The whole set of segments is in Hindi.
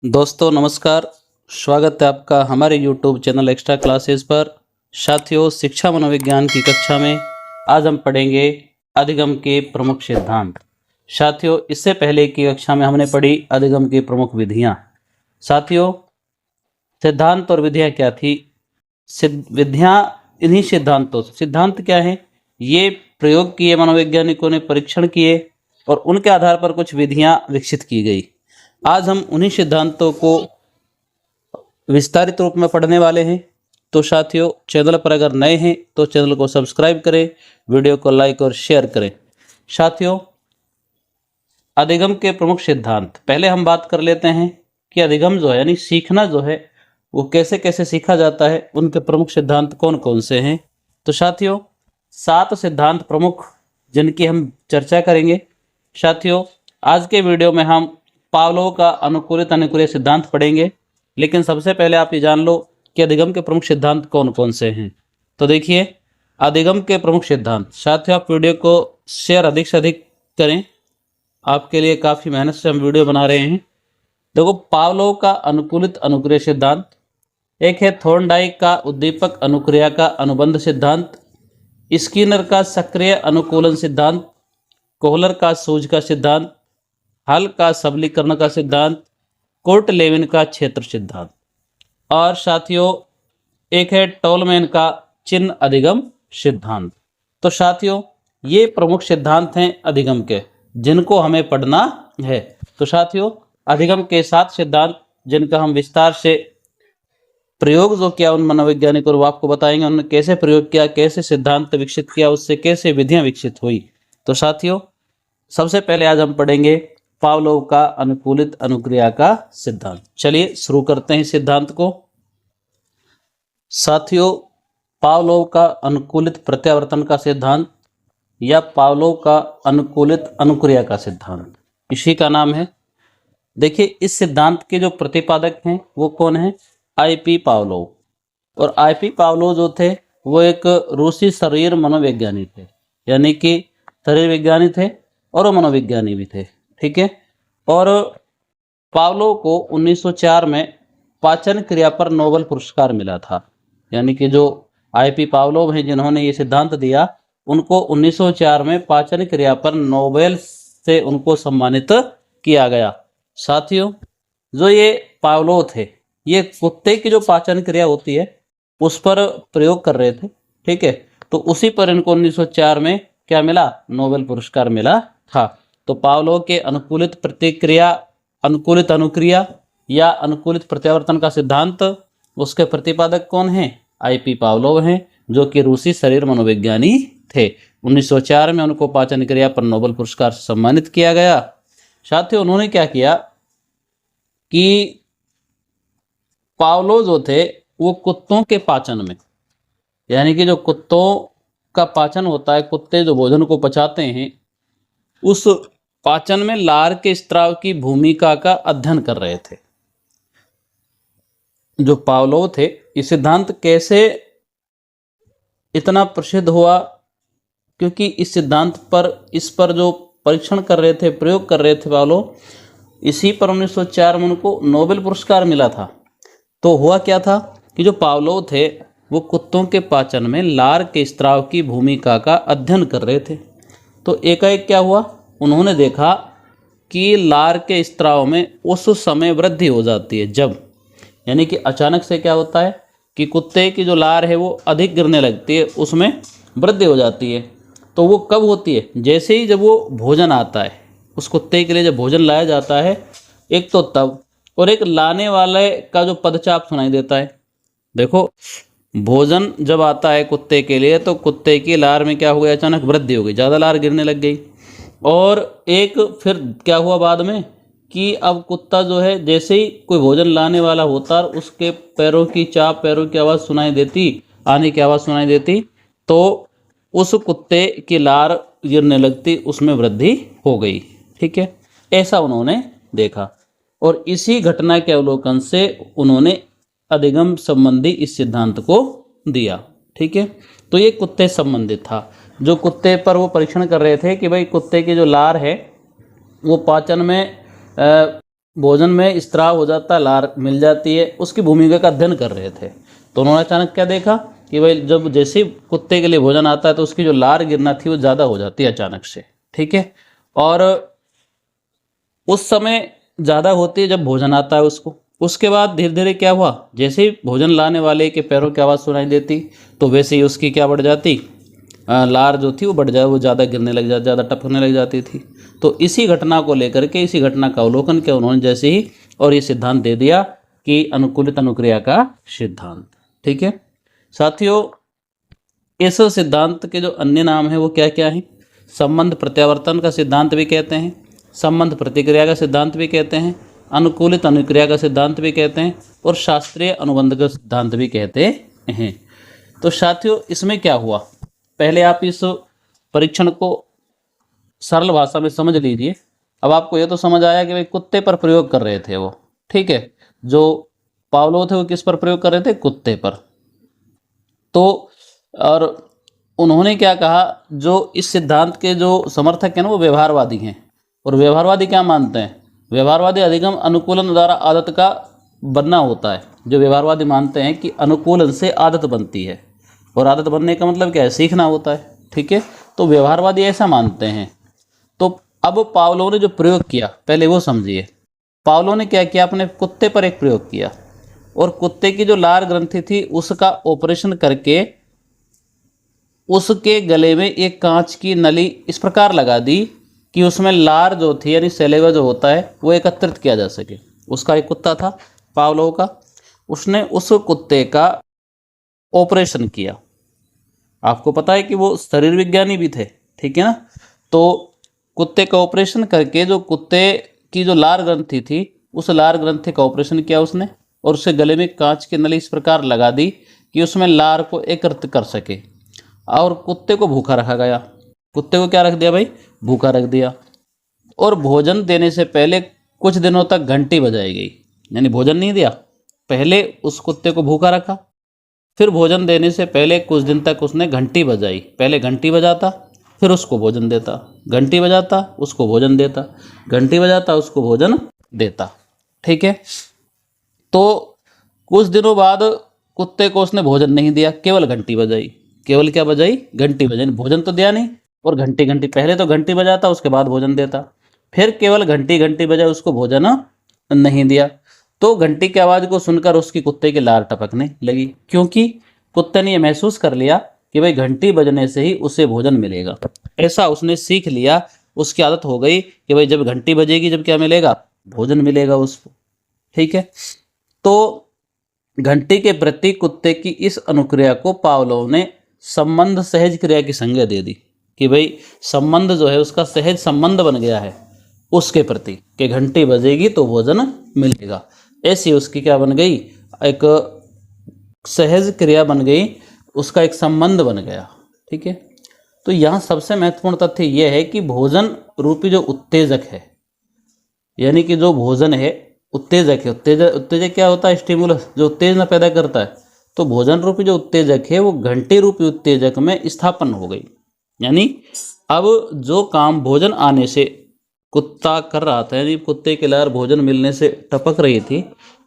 दोस्तों नमस्कार। स्वागत है आपका हमारे YouTube चैनल एक्स्ट्रा क्लासेस पर। साथियों, शिक्षा मनोविज्ञान की कक्षा में आज हम पढ़ेंगे अधिगम के प्रमुख सिद्धांत। साथियों, इससे पहले की कक्षा में हमने पढ़ी अधिगम की प्रमुख विधियां। साथियों, सिद्धांत और विधियां क्या थी? विधियां इन्हीं सिद्धांतों से। सिद्धांत क्या है? ये प्रयोग किए, मनोवैज्ञानिकों ने परीक्षण किए और उनके आधार पर कुछ विधियां विकसित की गई। आज हम उन्हीं सिद्धांतों को विस्तारित रूप में पढ़ने वाले हैं। तो साथियों, चैनल पर अगर नए हैं तो चैनल को सब्सक्राइब करें, वीडियो को लाइक और शेयर करें। साथियों, अधिगम के प्रमुख सिद्धांत, पहले हम बात कर लेते हैं कि अधिगम जो है यानी सीखना जो है वो कैसे कैसे सीखा जाता है, उनके प्रमुख सिद्धांत कौन कौन से हैं। तो साथियों, 7 सिद्धांत प्रमुख जिनकी हम चर्चा करेंगे। साथियों, आज के वीडियो में हम पावलोव का अनुकूलित अनुक्रिया सिद्धांत पढ़ेंगे, लेकिन सबसे पहले आप ये जान लो कि अधिगम के प्रमुख सिद्धांत कौन कौन से हैं। तो देखिए, अधिगम के प्रमुख सिद्धांत। साथियों, आप वीडियो को शेयर अधिक से अधिक करें, आपके लिए काफ़ी मेहनत से हम वीडियो बना रहे हैं। देखो, पावलोव का अनुकूलित अनुक्रिया सिद्धांत, एक है थॉर्नडाइक का उद्दीपक अनुक्रिया का अनुबंध सिद्धांत, स्किनर का सक्रिय अनुकूलन सिद्धांत, कोहलर का सूझ का सिद्धांत, हल का सबलीकरण का सिद्धांत, कोर्ट लेविन का क्षेत्र सिद्धांत, और साथियों एक है टोलमैन का चिन्ह अधिगम सिद्धांत। तो साथियों, ये प्रमुख सिद्धांत हैं अधिगम के, जिनको हमें पढ़ना है। तो साथियों, अधिगम के 7 सिद्धांत जिनका हम विस्तार से प्रयोग जो किया उन मनोवैज्ञानिकों वो आपको बताएंगे, उन्होंने कैसे प्रयोग किया, कैसे सिद्धांत विकसित किया, उससे कैसे विधियां विकसित हुई। तो साथियों, सबसे पहले आज हम पढ़ेंगे पावलोव का अनुकूलित अनुक्रिया का सिद्धांत। चलिए शुरू करते हैं सिद्धांत को। साथियों, पावलोव का अनुकूलित प्रत्यावर्तन का सिद्धांत या पावलोव का अनुकूलित अनुक्रिया का सिद्धांत, इसी का नाम है। देखिए, इस सिद्धांत के जो प्रतिपादक हैं वो कौन है? I.P. पावलोव। और I.P. पावलोव जो थे वो एक रूसी शरीर मनोविज्ञानी थे, यानी कि शरीर विज्ञानी थे और वो मनोविज्ञानी भी थे। ठीक है। और पावलोव को 1904 में पाचन क्रिया पर नोबेल पुरस्कार मिला था। यानी कि जो I.P. पावलोव हैं जिन्होंने ये सिद्धांत दिया, उनको 1904 में पाचन क्रिया पर नोबेल से उनको सम्मानित किया गया। साथियों, जो ये पावलोव थे ये कुत्ते की जो पाचन क्रिया होती है उस पर प्रयोग कर रहे थे। ठीक है। तो उसी पर इनको 1904 में क्या मिला? नोबेल पुरस्कार मिला था। तो पावलोव के अनुकूलित प्रतिक्रिया, अनुकूलित अनुक्रिया या अनुकूलित प्रत्यावर्तन का सिद्धांत, उसके प्रतिपादक कौन हैं? I.P. पावलोव हैं, जो कि रूसी शरीर मनोविज्ञानी थे। 1904 में उनको पाचन क्रिया पर नोबेल पुरस्कार से सम्मानित किया गया। साथियों, उन्होंने क्या किया कि पावलोव जो थे वो कुत्तों के पाचन में, यानी कि जो कुत्तों का पाचन होता है, कुत्ते जो भोजन को पचाते हैं, उस पाचन में लार के स्त्राव की भूमिका का अध्ययन कर रहे थे। जो पावलोव थे, ये सिद्धांत कैसे इतना प्रसिद्ध हुआ? क्योंकि इस सिद्धांत पर, इस पर जो परीक्षण कर रहे थे, प्रयोग कर रहे थे पावलोव, इसी पर 1904 में उनको नोबेल पुरस्कार मिला था। तो हुआ क्या था कि जो पावलोव थे वो कुत्तों के पाचन में लार के स्त्राव की भूमिका का अध्ययन कर रहे थे। तो एकाएक क्या हुआ, उन्होंने देखा कि लार के स्त्राव में उस समय वृद्धि हो जाती है जब, यानी कि अचानक से क्या होता है कि कुत्ते की जो लार है वो अधिक गिरने लगती है, उसमें वृद्धि हो जाती है। तो वो कब होती है? जैसे ही जब वो भोजन आता है, उस कुत्ते के लिए जब भोजन लाया जाता है, एक तो तब, और एक लाने वाले का जो पदचाप सुनाई देता है। देखो, भोजन जब आता है कुत्ते के लिए तो कुत्ते की लार में क्या हो गया? अचानक वृद्धि हो गई, ज़्यादा लार गिरने लग गई। और एक फिर क्या हुआ बाद में कि अब कुत्ता जो है, जैसे ही कोई भोजन लाने वाला होता और उसके पैरों की चाप, पैरों की आवाज़ सुनाई देती, आने की आवाज़ सुनाई देती, तो उस कुत्ते की लार गिरने लगती, उसमें वृद्धि हो गई। ठीक है, ऐसा उन्होंने देखा और इसी घटना के अवलोकन से उन्होंने अधिगम संबंधी इस सिद्धांत को दिया। ठीक है। तो ये कुत्ते संबंधित था। जो कुत्ते पर वो परीक्षण कर रहे थे कि भाई कुत्ते की जो लार है वो पाचन में भोजन में स्त्राव हो जाता, लार मिल जाती है, उसकी भूमिका का अध्ययन कर रहे थे। तो उन्होंने अचानक क्या देखा कि भाई जब जैसे ही कुत्ते के लिए भोजन आता है तो उसकी जो लार गिरना थी वो ज़्यादा हो जाती है अचानक से, ठीक है। और उस समय ज़्यादा होती है जब भोजन आता है उसको। उसके बाद धीरे धीरे क्या हुआ, जैसे ही भोजन लाने वाले के पैरों की आवाज़ सुनाई देती तो वैसे ही उसकी क्या बढ़ जाती, लार जो थी वो बढ़ जाए, वो ज़्यादा गिरने लग जाती, ज़्यादा टपकने लग जाती थी। तो इसी घटना को लेकर के, इसी घटना का अवलोकन किया उन्होंने जैसे ही, और ये सिद्धांत दे दिया कि अनुकूलित अनुक्रिया का सिद्धांत, ठीक है साथियों। इस सिद्धांत के जो अन्य नाम है वो क्या क्या है, संबंध प्रत्यावर्तन का सिद्धांत भी कहते हैं, संबंध प्रतिक्रिया का सिद्धांत भी कहते हैं, अनुकूलित अनुक्रिया का सिद्धांत भी कहते हैं, और शास्त्रीय अनुबंध का सिद्धांत भी कहते हैं। तो साथियों इसमें क्या हुआ, पहले आप इस परीक्षण को सरल भाषा में समझ लीजिए। अब आपको ये तो समझ आया कि भाई कुत्ते पर प्रयोग कर रहे थे वो, ठीक है। जो पावलो थे वो किस पर प्रयोग कर रहे थे, कुत्ते पर। तो और उन्होंने क्या कहा, जो इस सिद्धांत के जो समर्थक हैं ना वो व्यवहारवादी हैं। और व्यवहारवादी क्या मानते हैं, व्यवहारवादी अधिगम अनुकूलन द्वारा आदत का बनना होता है। जो व्यवहारवादी मानते हैं कि अनुकूलन से आदत बनती है, और आदत बनने का मतलब क्या है, सीखना होता है, ठीक है। तो व्यवहारवादी ऐसा मानते हैं। तो अब पावलो ने जो प्रयोग किया पहले वो समझिए। पावलो ने क्या किया, अपने कुत्ते पर एक प्रयोग किया, और कुत्ते की जो लार ग्रंथि थी उसका ऑपरेशन करके उसके गले में एक कांच की नली इस प्रकार लगा दी कि उसमें लार जो थी यानी सैलेवा जो होता है वो एकत्रित किया जा सके। उसका एक कुत्ता था पावलो का, उसने उस कुत्ते का ऑपरेशन किया। आपको पता है कि वो शरीर विज्ञानी भी थे, ठीक है ना। तो कुत्ते का ऑपरेशन करके जो कुत्ते की जो लार ग्रंथि थी उस लार ग्रंथि का ऑपरेशन किया उसने, और उससे गले में कांच की नली इस प्रकार लगा दी कि उसमें लार को एकत्रित कर सके। और कुत्ते को भूखा रखा गया। कुत्ते को क्या रख दिया भाई, भूखा रख दिया। और भोजन देने से पहले कुछ दिनों तक घंटी बजाई गई, यानी भोजन नहीं दिया, पहले उस कुत्ते को भूखा रखा, फिर भोजन देने से पहले कुछ दिन तक उसने घंटी बजाई। पहले घंटी बजाता फिर उसको भोजन देता, घंटी बजाता उसको भोजन देता, घंटी बजाता उसको भोजन देता, ठीक है। तो कुछ दिनों बाद कुत्ते को उसने भोजन नहीं दिया, केवल घंटी बजाई। केवल क्या बजाई, घंटी बजाई, भोजन तो दिया नहीं। और घंटी घंटी पहले तो घंटी बजाता उसके बाद भोजन देता, फिर केवल घंटी घंटी बजाए उसको भोजन नहीं दिया। तो घंटी की आवाज़ को सुनकर उसकी कुत्ते की लार टपकने लगी, क्योंकि कुत्ते ने यह महसूस कर लिया कि भाई घंटी बजने से ही उसे भोजन मिलेगा। ऐसा उसने सीख लिया, उसकी आदत हो गई कि भाई जब घंटी बजेगी जब क्या मिलेगा, भोजन मिलेगा उसको, ठीक है। तो घंटी के प्रति कुत्ते की इस अनुक्रिया को पावलोव ने संबंध सहज क्रिया की संज्ञा दे दी कि भाई संबंध जो है उसका सहज संबंध बन गया है उसके प्रति, कि घंटी बजेगी तो भोजन मिलेगा। ऐसी उसकी क्या बन गई, एक सहज क्रिया बन गई, उसका एक संबंध बन गया, ठीक है। तो यहाँ सबसे महत्वपूर्ण तथ्य यह है कि भोजन रूपी जो उत्तेजक है, यानी कि जो भोजन है उत्तेजक है। उत्तेजक क्या होता है, स्टिमुलस, जो उत्तेजना पैदा करता है। तो भोजन रूपी जो उत्तेजक है वो घंटी रूपी उत्तेजक में स्थापन हो गई। यानी अब जो काम भोजन आने से कुत्ता कर रहा था, यानी कुत्ते की लार भोजन मिलने से टपक रही थी,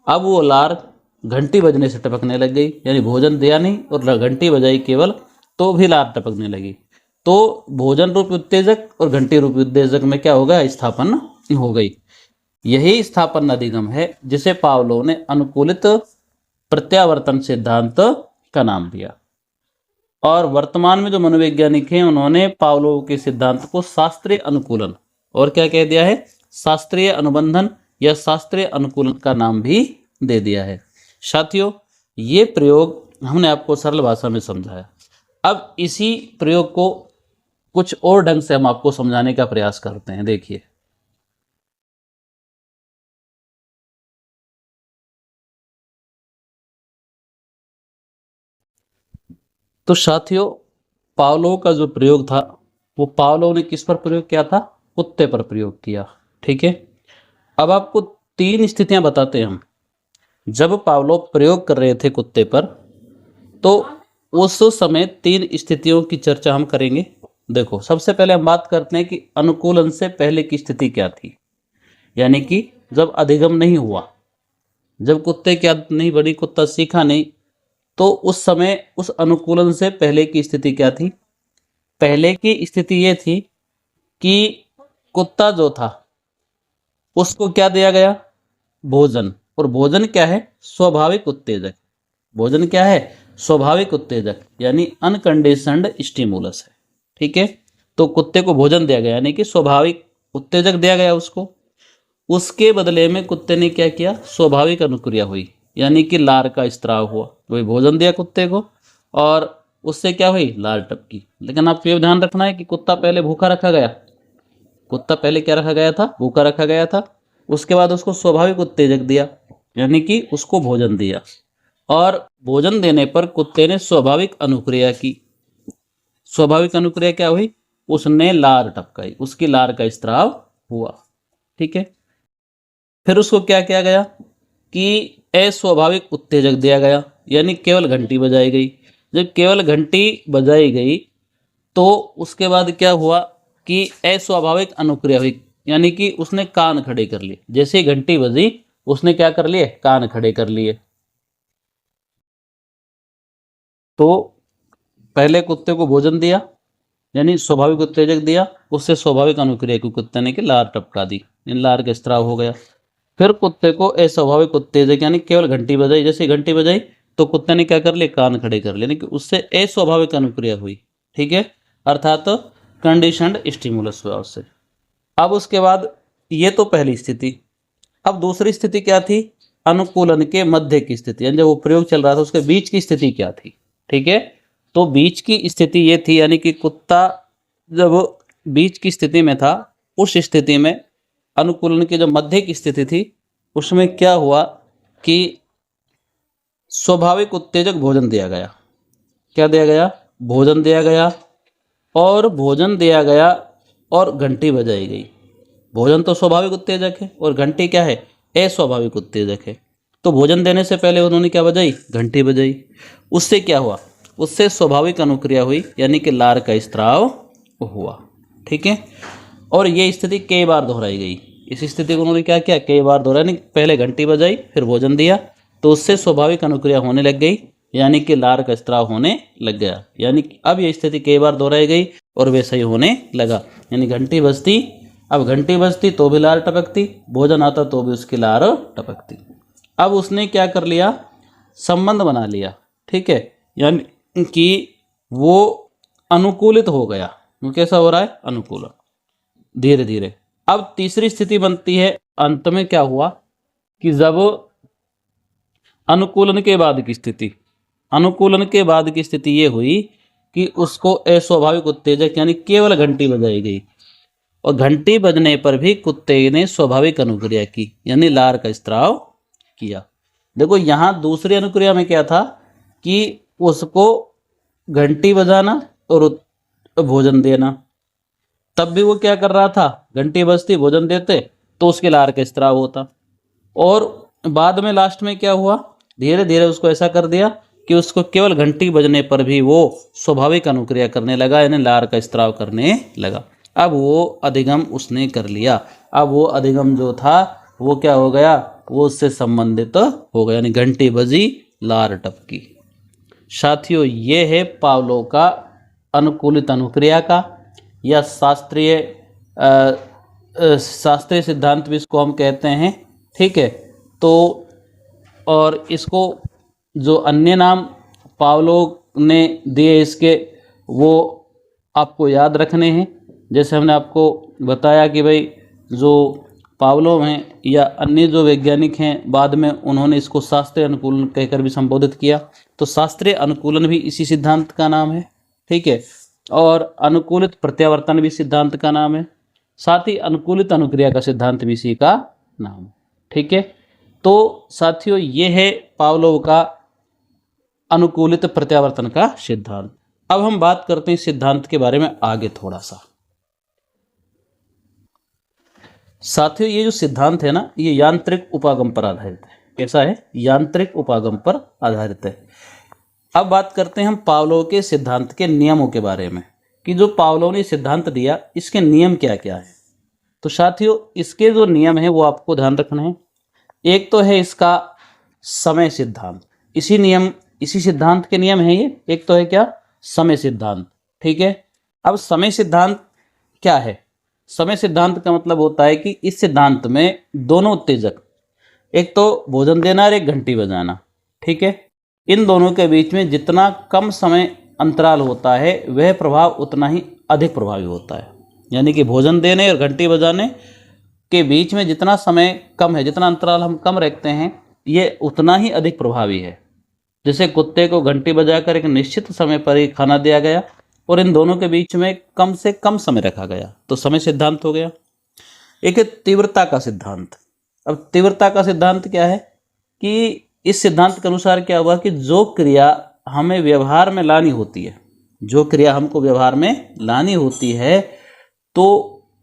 अब वो लार घंटी बजने से टपकने लग गई। यानी भोजन दिया नहीं और घंटी बजाई केवल, तो भी लार टपकने लगी। तो भोजन रूपी उत्तेजक और घंटी रूपी उत्तेजक में क्या होगा, स्थापन हो गई। यही स्थापन अधिगम है जिसे पावलोव ने अनुकूलित प्रत्यावर्तन सिद्धांत का नाम दिया। और वर्तमान में जो मनोवैज्ञानिक हैं उन्होंने पावलोव के सिद्धांत को शास्त्रीय अनुकूलन और क्या कह दिया है, शास्त्रीय अनुबंधन या शास्त्रीय अनुकूलन का नाम भी दे दिया है। साथियों, ये प्रयोग हमने आपको सरल भाषा में समझाया। अब इसी प्रयोग को कुछ और ढंग से हम आपको समझाने का प्रयास करते हैं। देखिए, तो साथियों, पावलोव का जो प्रयोग था वो पावलोव ने किस पर प्रयोग किया था, कुत्ते पर प्रयोग किया, ठीक है। अब आपको तीन स्थितियां बताते हैं हम जब पावलोव प्रयोग कर रहे थे कुत्ते पर। तो उस समय तीन स्थितियों की चर्चा हम करेंगे। देखो, सबसे पहले हम बात करते हैं कि अनुकूलन से पहले की स्थिति क्या थी, यानी कि जब अधिगम नहीं हुआ, जब कुत्ते की आदत नहीं बनी, कुत्ता सीखा नहीं, तो उस समय उस अनुकूलन से पहले की स्थिति क्या थी? पहले की स्थिति ये थी कि कुत्ता जो था उसको क्या दिया गया? भोजन। और भोजन क्या है? स्वाभाविक उत्तेजक। भोजन क्या है? स्वाभाविक उत्तेजक, यानी अनकंडीशनड स्टिमुलस है। ठीक है, तो कुत्ते को भोजन दिया गया, यानी कि स्वाभाविक उत्तेजक दिया गया उसको। उसके बदले में कुत्ते ने क्या किया? स्वाभाविक अनुक्रिया हुई, यानी कि लार का स्त्राव हुआ। वही भोजन दिया कुत्ते को और उससे क्या हुई? लार टपकी। लेकिन आपको ये ध्यान रखना है कि कुत्ता पहले भूखा रखा गया। कुत्ता पहले क्या रखा गया था? भूखा रखा गया था। उसके बाद उसको स्वाभाविक उत्तेजक दिया, यानी कि उसको भोजन दिया, और भोजन देने पर कुत्ते ने स्वाभाविक अनुक्रिया की। स्वाभाविक अनुक्रिया क्या हुई? उसने लार टपकाई, उसकी लार का स्त्राव हुआ। ठीक है, फिर उसको क्या किया गया कि अस्वाभाविक उत्तेजक दिया गया, यानी केवल घंटी बजाई गई। जब केवल घंटी बजाई गई तो उसके बाद क्या हुआ कि अस्वाभाविक अनुक्रिया हुई, यानी कि उसने कान खड़े कर लिए। जैसे ही घंटी बजी उसने क्या कर लिए? कान खड़े कर लिए। तो पहले कुत्ते को भोजन दिया, यानी स्वाभाविक उत्तेजक दिया, उससे स्वाभाविक अनुक्रिया की कुत्ते ने कि लार टपका दी, लार का स्त्राव हो गया। फिर कुत्ते को अस्वाभाविक उत्तेजक, यानी केवल घंटी बजाई। जैसे घंटी बजाई तो कुत्ते ने क्या कर लिए? कान खड़े कर लिए, यानी कि उससे अस्वाभाविक अनुक्रिया हुई। ठीक है, अर्थात कंडीशनड स्टिमुलस हुआ उससे। अब उसके बाद ये तो पहली स्थिति। अब दूसरी स्थिति क्या थी? अनुकूलन के मध्य की स्थिति, यानी जब वो प्रयोग चल रहा था उसके बीच की स्थिति क्या थी? ठीक है, तो बीच की स्थिति ये थी, यानी कि कुत्ता जब बीच की स्थिति में था, उस स्थिति में अनुकूलन की जो मध्य की स्थिति थी उसमें क्या हुआ कि स्वाभाविक उत्तेजक भोजन दिया गया। क्या दिया गया? भोजन दिया गया, और भोजन दिया गया और घंटी बजाई गई। भोजन तो स्वाभाविक उत्तेजक है और घंटी क्या है? अस्वाभाविक उत्तेजक है। तो भोजन देने से पहले उन्होंने क्या बजाई? घंटी बजाई। उससे क्या हुआ? उससे स्वाभाविक अनुक्रिया हुई, यानी कि लार का स्त्राव हुआ। ठीक है, और ये स्थिति कई बार दोहराई गई। इस स्थिति को उन्होंने क्या किया? कई बार दोहराया, पहले घंटी बजाई फिर भोजन दिया, तो उससे स्वाभाविक अनुक्रिया होने लग गई, यानी कि लार का स्त्राव होने लग गया। यानी कि अब ये स्थिति कई बार दोहराई गई और वैसा ही होने लगा। यानी घंटी बजती, अब घंटी बजती तो भी लार टपकती, भोजन आता तो भी उसकी लार टपकती। अब उसने क्या कर लिया? संबंध बना लिया। ठीक है, यानी कि वो अनुकूलित हो गया। वो कैसा हो रहा है? अनुकूलन, धीरे धीरे। अब तीसरी स्थिति बनती है, अंत में क्या हुआ कि जब अनुकूलन के बाद की स्थिति, अनुकूलन के बाद की स्थिति ये हुई कि उसको अस्वाभाविक उत्तेजक, यानी केवल घंटी बजाई गई, और घंटी बजने पर भी कुत्ते ने स्वाभाविक अनुक्रिया की, यानी लार का स्त्राव किया। देखो यहां दूसरी अनुक्रिया में क्या था कि उसको घंटी बजाना और भोजन देना, तब भी वो क्या कर रहा था? घंटी बजती, भोजन देते तो उसके लार का स्त्राव होता। और बाद में लास्ट में क्या हुआ? धीरे धीरे उसको ऐसा कर दिया कि उसको केवल घंटी बजने पर भी वो स्वाभाविक अनुक्रिया करने लगा, यानी लार का स्त्राव करने लगा। अब वो अधिगम उसने कर लिया। अब वो अधिगम जो था वो क्या हो गया? वो उससे संबंधित हो गया, यानी घंटी बजी, लार टपकी। साथियों, ये है पावलोव का अनुकूलित अनुक्रिया का, या शास्त्रीय सिद्धांत भी इसको हम कहते हैं। ठीक है, तो और इसको जो अन्य नाम पावलोव ने दिए इसके, वो आपको याद रखने हैं। जैसे हमने आपको बताया कि भाई जो पावलोव हैं या अन्य जो वैज्ञानिक हैं, बाद में उन्होंने इसको शास्त्रीय अनुकूलन कहकर भी संबोधित किया। तो शास्त्रीय अनुकूलन भी इसी सिद्धांत का नाम है। ठीक है, और अनुकूलित प्रत्यावर्तन भी सिद्धांत का नाम है। साथ ही अनुकूलित अनुक्रिया का सिद्धांत भी इसी का नाम है। ठीक है, तो साथियों ये है पावलोव का अनुकूलित प्रत्यावर्तन का सिद्धांत। अब हम बात करते हैं सिद्धांत के बारे में आगे थोड़ा सा। साथियों ये जो सिद्धांत है ना, ये यांत्रिक उपागम पर आधारित है। कैसा है? यांत्रिक उपागम पर आधारित है। अब बात करते हैं हम पावलोव के सिद्धांत के नियमों के बारे में, कि जो पावलोव ने सिद्धांत दिया इसके नियम क्या क्या है। तो साथियों इसके जो नियम हैं वो आपको ध्यान रखना है। एक तो है इसका समय सिद्धांत, इसी सिद्धांत के नियम है ये। एक तो है क्या, समय सिद्धांत, ठीक है। अब समय सिद्धांत क्या है? समय सिद्धांत का मतलब होता है कि इस सिद्धांत में दोनों उत्तेजक, एक तो भोजन देना और एक घंटी बजाना, ठीक है, इन दोनों के बीच में जितना कम समय अंतराल होता है वह प्रभाव उतना ही अधिक प्रभावी होता है। यानी कि भोजन देने और घंटी बजाने के बीच में जितना समय कम है, जितना अंतराल हम कम रखते हैं, ये उतना ही अधिक प्रभावी है। जैसे कुत्ते को घंटी बजाकर एक निश्चित समय पर ही खाना दिया गया और इन दोनों के बीच में कम से कम समय रखा गया, तो समय सिद्धांत हो गया। एक है तीव्रता का सिद्धांत। अब तीव्रता का सिद्धांत क्या है कि इस सिद्धांत के अनुसार क्या हुआ कि जो क्रिया हमें व्यवहार में लानी होती है, जो क्रिया हमको व्यवहार में लानी होती है, तो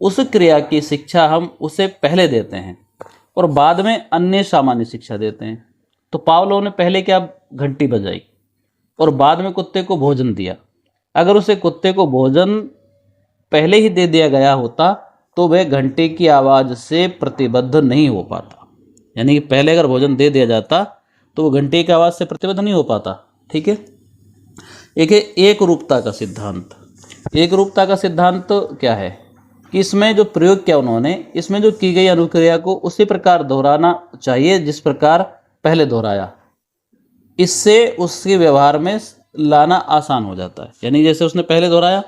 उस क्रिया की शिक्षा हम उसे पहले देते हैं और बाद में अन्य सामान्य शिक्षा देते हैं। तो पावलोव ने पहले क्या, घंटी बजाई और बाद में कुत्ते को भोजन दिया। अगर उसे कुत्ते को भोजन पहले ही दे दिया गया होता तो वह घंटे की आवाज़ से प्रतिबद्ध नहीं हो पाता। यानी कि पहले अगर भोजन दे दिया जाता तो वो घंटे की आवाज़ से प्रतिबद्ध नहीं हो पाता, ठीक है। एक है एक रूपता का सिद्धांत। एक रूपता का सिद्धांत तो क्या है कि इसमें जो प्रयोग किया उन्होंने, इसमें जो की गई अनुक्रिया को उसी प्रकार दोहराना चाहिए जिस प्रकार पहले दोहराया। इससे उसके व्यवहार में लाना आसान हो जाता है। यानी जैसे उसने पहले दोहराया,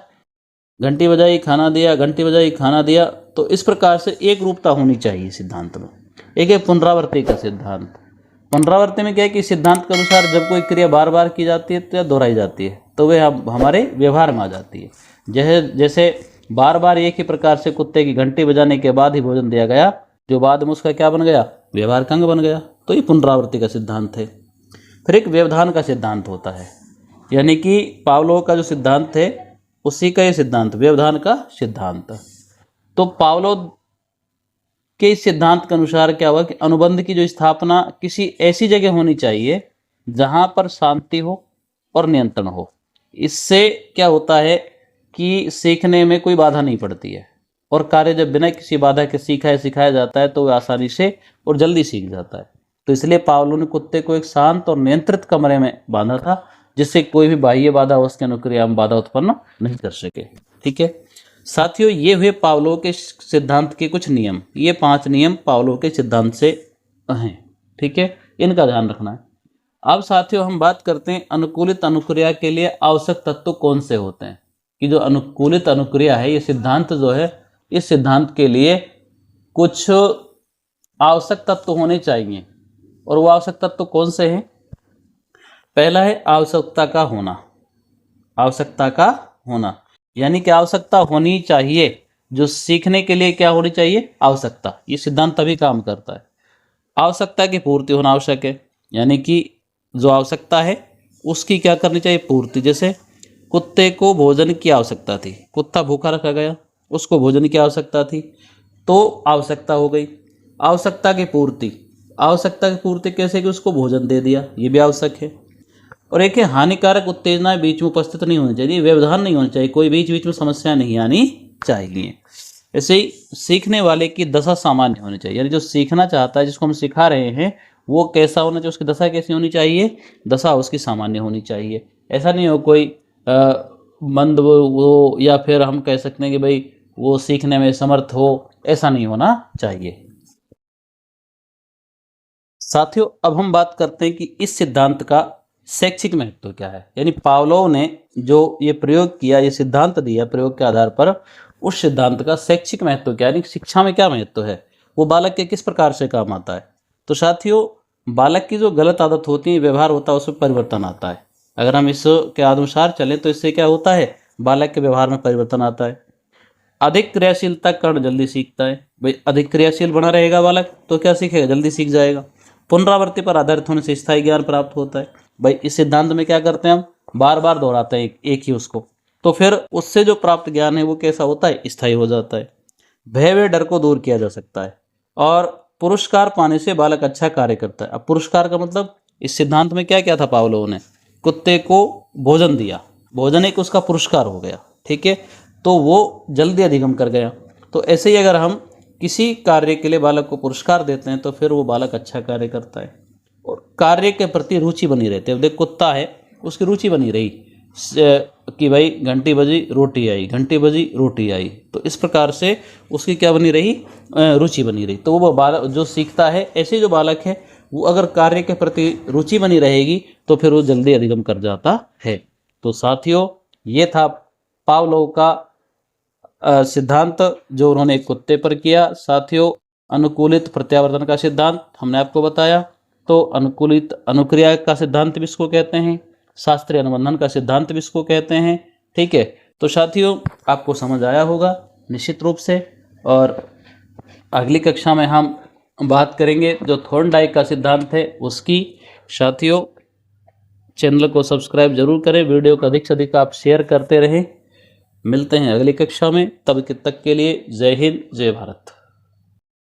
घंटी बजाई खाना दिया, घंटी बजाई खाना दिया, तो इस प्रकार से एक रूपता होनी चाहिए सिद्धांत में। एक है पुनरावृत्ति का सिद्धांत। पुनरावृत्ति में क्या है कि सिद्धांत के अनुसार जब कोई क्रिया बार बार की जाती है तो या दोहराई जाती है तो वह हमारे व्यवहार में आ जाती है। जैसे बार बार एक ही प्रकार से कुत्ते की घंटी बजाने के बाद ही भोजन दिया गया, जो बाद में उसका क्या बन गया, व्यवहार का अंग बन गया। तो ये पुनरावृत्ति का सिद्धांत है। फिर एक व्यवधान का सिद्धांत होता है, यानी कि पावलोव का जो सिद्धांत है उसी का ये सिद्धांत, व्यवधान का सिद्धांत। तो पावलोव के इस सिद्धांत के अनुसार क्या हुआ कि अनुबंध की जो स्थापना किसी ऐसी जगह होनी चाहिए जहां पर शांति हो और नियंत्रण हो। इससे क्या होता है कि सीखने में कोई बाधा नहीं पड़ती है और कार्य जब बिना किसी बाधा के सिखाया जाता है तो वह आसानी से और जल्दी सीख जाता है। तो इसलिए पावलोव ने कुत्ते को एक शांत और नियंत्रित कमरे में बांधा था जिससे कोई भी बाह्य बाधा उसके अनुक्रिया में बाधा उत्पन्न नहीं कर सके, ठीक है। साथियों ये हुए पावलोव के सिद्धांत के कुछ नियम। ये 5 नियम पावलोव के सिद्धांत से हैं, ठीक है, इनका ध्यान रखना है। अब साथियों हम बात करते हैं अनुकूलित अनुक्रिया के लिए आवश्यक तत्व कौन से होते हैं। कि जो अनुकूलित अनुक्रिया है, ये सिद्धांत जो है, इस सिद्धांत के लिए कुछ आवश्यक तत्व होने चाहिए और वो आवश्यक तत्व कौन से हैं। पहला है आवश्यकता का होना। आवश्यकता का होना यानी कि आवश्यकता होनी चाहिए। जो सीखने के लिए क्या होनी चाहिए, आवश्यकता। ये सिद्धांत तभी काम करता है। आवश्यकता की पूर्ति होना आवश्यक है, यानी कि जो आवश्यकता है उसकी क्या करनी चाहिए, पूर्ति। जैसे कुत्ते को भोजन की आवश्यकता थी, कुत्ता भूखा रखा गया, उसको भोजन की आवश्यकता थी, तो आवश्यकता हो गई। आवश्यकता की पूर्ति, आवश्यकता की पूर्ति कैसे कि उसको भोजन दे दिया, ये भी आवश्यक है। और एक है हानिकारक उत्तेजनाएं बीच में उपस्थित नहीं होनी चाहिए, व्यवधान नहीं होना चाहिए, कोई बीच बीच में समस्या नहीं आनी चाहिए। ऐसे ही सीखने वाले की दशा सामान्य होनी चाहिए, यानी जो सीखना चाहता है, जिसको हम सिखा रहे हैं, वो कैसा होना चाहिए, उसकी दशा कैसी होनी चाहिए, दशा उसकी सामान्य होनी चाहिए। ऐसा नहीं हो कोई मंद वो, या फिर हम कह सकते हैं कि भाई वो सीखने में समर्थ हो, ऐसा नहीं होना चाहिए। साथियों अब हम बात करते हैं कि इस सिद्धांत का शैक्षिक महत्व क्या है। यानी पावलोव ने जो ये प्रयोग किया, ये सिद्धांत दिया प्रयोग के आधार पर, उस सिद्धांत का शैक्षिक महत्व क्या है, यानी शिक्षा में क्या महत्व है, वो बालक के किस प्रकार से काम आता है। तो साथियों बालक की जो गलत आदत होती है, व्यवहार होता है, उसमें परिवर्तन आता है। अगर हम इसके अनुसार चलें तो इससे क्या होता है, बालक के व्यवहार में परिवर्तन आता है। अधिक क्रियाशीलता कर्ण जल्दी सीखता है। भाई अधिक क्रियाशील बना रहेगा बालक तो क्या सीखेगा, जल्दी सीख जाएगा। पुनरावृत्ति पर आधारित होने से स्थायी ज्ञान प्राप्त होता है। भाई इस सिद्धांत में क्या करते हैं, हम बार बार दोहराते हैं एक ही उसको, तो फिर उससे जो प्राप्त ज्ञान है वो कैसा होता है, स्थायी हो जाता है। भय व डर को दूर किया जा सकता है और पुरस्कार पाने से बालक अच्छा कार्य करता है। अब पुरस्कार का मतलब, इस सिद्धांत में क्या क्या था, पावलोव ने कुत्ते को भोजन दिया, भोजन एक उसका पुरस्कार हो गया, ठीक है, तो वो जल्दी अधिगम कर गया। तो ऐसे ही अगर हम किसी कार्य के लिए बालक को पुरस्कार देते हैं तो फिर वो बालक अच्छा कार्य करता है और कार्य के प्रति रुचि बनी रहती है। देख कुत्ता है, उसकी रुचि बनी रही कि भाई घंटी बजी रोटी आई, घंटी बजी रोटी आई, तो इस प्रकार से उसकी क्या बनी रही, रुचि बनी रही। तो वो बालक जो सीखता है, ऐसे जो बालक है वो अगर कार्य के प्रति रुचि बनी रहेगी तो फिर वो जल्दी अधिगम कर जाता है। तो साथियों, ये था पावलोव का सिद्धांत जो उन्होंने एक कुत्ते पर किया। साथियों, अनुकूलित प्रत्यावर्तन का सिद्धांत हमने आपको बताया। तो अनुकूलित अनुक्रिया का सिद्धांत भी इसको कहते हैं, शास्त्रीय अनुबंधन का सिद्धांत भी इसको कहते हैं। ठीक है, तो साथियों आपको समझ आया होगा निश्चित रूप से। और अगली कक्षा में हम बात करेंगे जो थॉर्नडाइक का सिद्धांत है उसकी। साथियों, चैनल को सब्सक्राइब जरूर करें, वीडियो को अधिक से अधिक आप शेयर करते रहें। मिलते हैं अगली कक्षा में, तब तक के लिए जय हिंद, जय भारत।